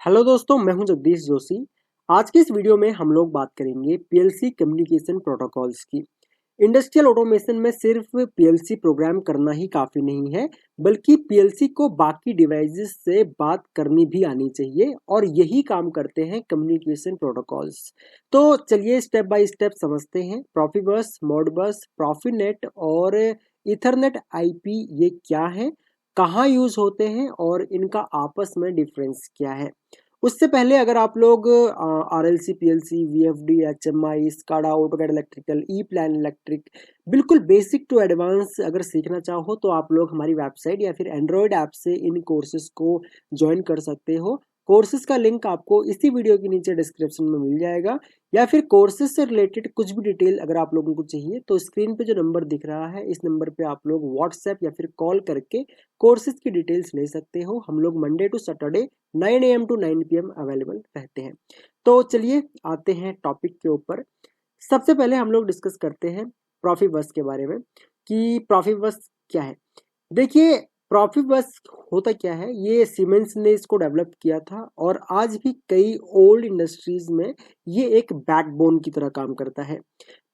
Hello दोस्तों, मैं हूं जगदीश जोशी। आज के इस वीडियो में हम लोग बात करेंगे पीएलसी कम्युनिकेशन प्रोटोकॉल्स की। इंडस्ट्रियल ऑटोमेशन में सिर्फ पीएलसी प्रोग्राम करना ही काफी नहीं है, बल्कि पीएलसी को बाकी डिवाइसेस से बात करनी भी आनी चाहिए और यही काम करते हैं कम्युनिकेशन प्रोटोकॉल्स। तो चलिए स्टेप बाय स्टेप समझते हैं। प्रोफिबस, मॉडबस, प्रॉफिनेट और इथरनेट आईपी ये क्या है, कहाँ यूज होते हैं और इनका आपस में डिफरेंस क्या है। उससे पहले अगर आप लोग RLC, PLC, VFD, HMI, SCADA, AutoCAD electrical, EPLAN electric बिल्कुल बेसिक टू एडवांस अगर सीखना चाहो तो आप लोग हमारी वेबसाइट या फिर एंड्रॉयड ऐप से इन कोर्सेज को ज्वाइन कर सकते हो। कोर्सेज का लिंक आपको इसी वीडियो के नीचे डिस्क्रिप्शन में मिल जाएगा, या फिर कोर्सेज से रिलेटेड कुछ भी डिटेल अगर आप लोगों को चाहिए तो स्क्रीन पे जो नंबर दिख रहा है इस नंबर पे आप लोग व्हाट्सएप या फिर कॉल करके कोर्सेज की डिटेल्स ले सकते हो। हम लोग Monday to Saturday 9 AM to 9 PM available रहते हैं। तो चलिए आते हैं टॉपिक के ऊपर। सबसे पहले हम लोग डिस्कस करते हैं प्रॉफिबस के बारे में कि प्रॉफिबस क्या है। देखिए, प्रॉफिबस होता क्या है, ये सीमेंस ने इसको डेवलप किया था और आज भी कई ओल्ड इंडस्ट्रीज में ये एक बैकबोन की तरह काम करता है।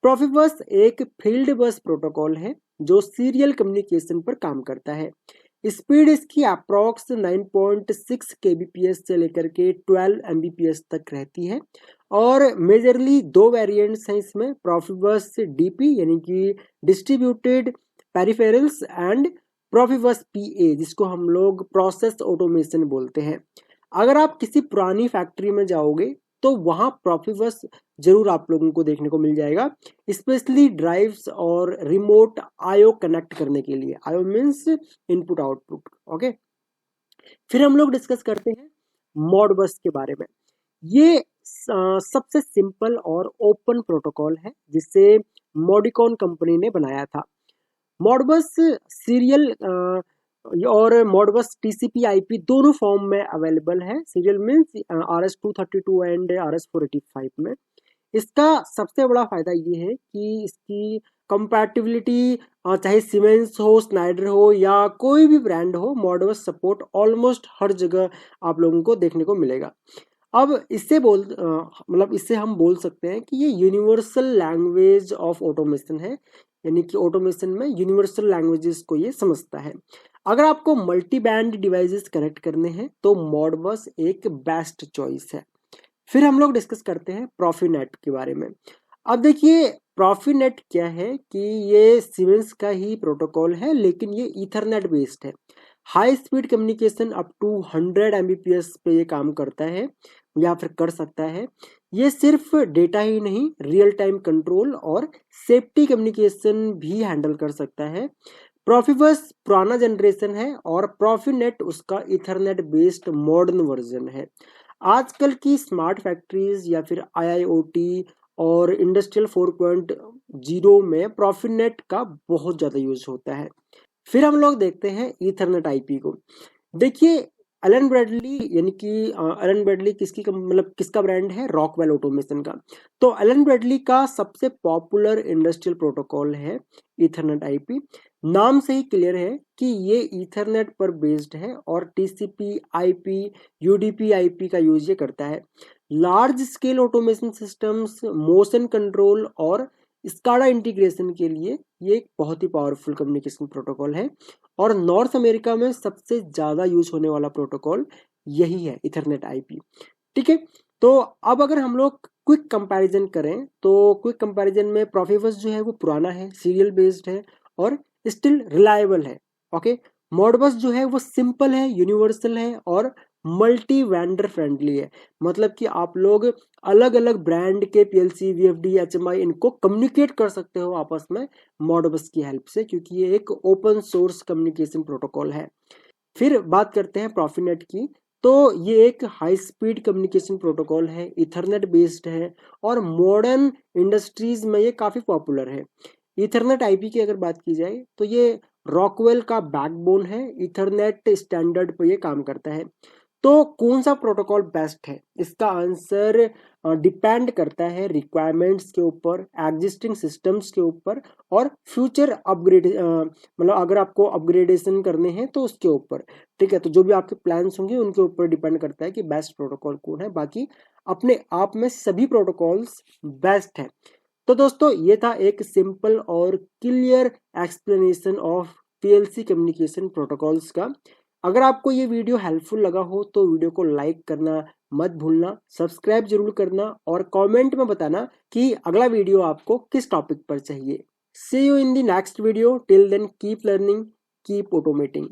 प्रॉफिबस एक फील्ड बस प्रोटोकॉल है जो सीरियल कम्युनिकेशन पर काम करता है। स्पीड इसकी अप्रॉक्स 9.6 kbps से लेकर के 12 mbps तक रहती है और मेजरली दो वेरिएंट्स हैं इसमें, प्रॉफिबस डीपी यानी कि डिस्ट्रीब्यूटेड पेरिफेरल्स एंड प्रॉफिबस पीए जिसको हम लोग प्रोसेस ऑटोमेशन बोलते हैं। अगर आप किसी पुरानी फैक्ट्री में जाओगे तो वहां प्रॉफिबस जरूर आप लोगों को देखने को मिल जाएगा, स्पेशली ड्राइव्स और रिमोट आईओ कनेक्ट करने के लिए। IO means input output. Okay, फिर हम लोग डिस्कस करते हैं मॉडबस के बारे में। ये सबसे सिंपल और ओपन प्रोटोकॉल है जिसे मॉडिकॉन कंपनी ने बनाया था। मॉडबस सीरियल और मॉडबस टीसीपी आईपी दोनों फॉर्म में अवेलेबल है। Serial means RS-232 and RS-485 में। इसका सबसे बड़ा फायदा ये है कि इसकी कंपैटिबिलिटी, चाहे सीमेंस हो, स्नाइडर हो या कोई भी ब्रांड हो, मॉडबस सपोर्ट ऑलमोस्ट हर जगह आप लोगों को देखने को मिलेगा। अब इससे हम बोल सकते हैं कि ये यूनिवर्सल लैंग्वेज ऑफ ऑटोमेशन है, यानी कि ऑटोमेशन में यूनिवर्सल लैंग्वेजेस को ये समझता है। अगर आपको मल्टी बैंड डिवाइसेस कनेक्ट करने हैं तो मॉडबस एक बेस्ट चॉइस है। फिर हम लोग डिस्कस करते हैं प्रॉफिनेट के बारे में। अब देखिए, प्रॉफिनेट क्या है कि ये सीमेंस का ही प्रोटोकॉल है, लेकिन ये ईथरनेट बेस्ड है। High speed communication up to 100 Mbps पे ये काम करता है या फिर कर सकता है। ये सिर्फ डेटा ही नहीं, रियल टाइम कंट्रोल और सेफ्टी कम्युनिकेशन भी हैंडल कर सकता है। प्रॉफिबस पुराना जनरेशन है और प्रॉफिनेट उसका इथरनेट बेस्ड मॉडर्न वर्जन है। आजकल की स्मार्ट फैक्ट्रीज या फिर IIoT और इंडस्ट्रियल 4.0 में प्रॉफिनेट का बहुत ज्यादा यूज होता है। फिर हम लोग देखते हैं ईथरनेट आईपी को। देखिए, एलन ब्रैडली यानी कि एलन ब्रैडली किसका ब्रांड है, रॉकवेल ऑटोमेशन का। तो एलन ब्रैडली का सबसे पॉपुलर इंडस्ट्रियल प्रोटोकॉल है ईथरनेट आईपी। नाम से ही क्लियर है कि ये ईथरनेट पर बेस्ड है और टीसीपी आईपी, यूडीपी आईपी का यूज ये करता है। Large scale automation systems, motion control और स्काडा इंटीग्रेशन के लिए ये एक बहुत ही पावरफुल कम्युनिकेशन प्रोटोकॉल है और नॉर्थ अमेरिका में सबसे ज्यादा यूज होने वाला प्रोटोकॉल यही है, इथरनेट आईपी। ठीक है, तो अब अगर हम लोग क्विक कंपैरिजन करें तो क्विक कंपैरिजन में प्रॉफिबस जो है वो पुराना है, सीरियल बेस्ड है और स्टिल रिलायबल है। ओके, मॉडबस जो है वो सिंपल है, यूनिवर्सल है और मल्टी वेंडर फ्रेंडली है। मतलब कि आप लोग अलग अलग ब्रांड के पीएलसी, वीएफडी, एचएमआई इनको कम्युनिकेट कर सकते हो आपस में मॉडबस की हेल्प से, क्योंकि ये एक ओपन सोर्स कम्युनिकेशन प्रोटोकॉल है। फिर बात करते हैं प्रॉफिनेट की। तो ये एक हाई स्पीड कम्युनिकेशन प्रोटोकॉल है, इथरनेट बेस्ड है और मॉडर्न इंडस्ट्रीज में ये काफी पॉपुलर है। इथरनेट आईपी की अगर बात की जाए तो ये रॉकवेल का बैकबोन है, इथरनेट स्टैंडर्ड पर ये काम करता है। तो कौन सा प्रोटोकॉल बेस्ट है, इसका आंसर डिपेंड करता है रिक्वायरमेंट्स के ऊपर, एग्जिस्टिंग सिस्टम्स के ऊपर और फ्यूचर अपग्रेड मतलब अगर आपको अपग्रेडेशन करने हैं तो उसके ऊपर। ठीक है, तो जो भी आपके प्लान्स होंगे उनके ऊपर डिपेंड करता है कि बेस्ट प्रोटोकॉल कौन है। बाकी अपने आप में सभी प्रोटोकॉल्स बेस्ट है। तो दोस्तों ये था एक सिंपल और clear explanation of PLC communication protocols का। अगर आपको ये वीडियो हेल्पफुल लगा हो तो वीडियो को लाइक करना मत भूलना, सब्सक्राइब जरूर करना और कमेंट में बताना कि अगला वीडियो आपको किस टॉपिक पर चाहिए। See you in the next video, till then keep learning, keep automating.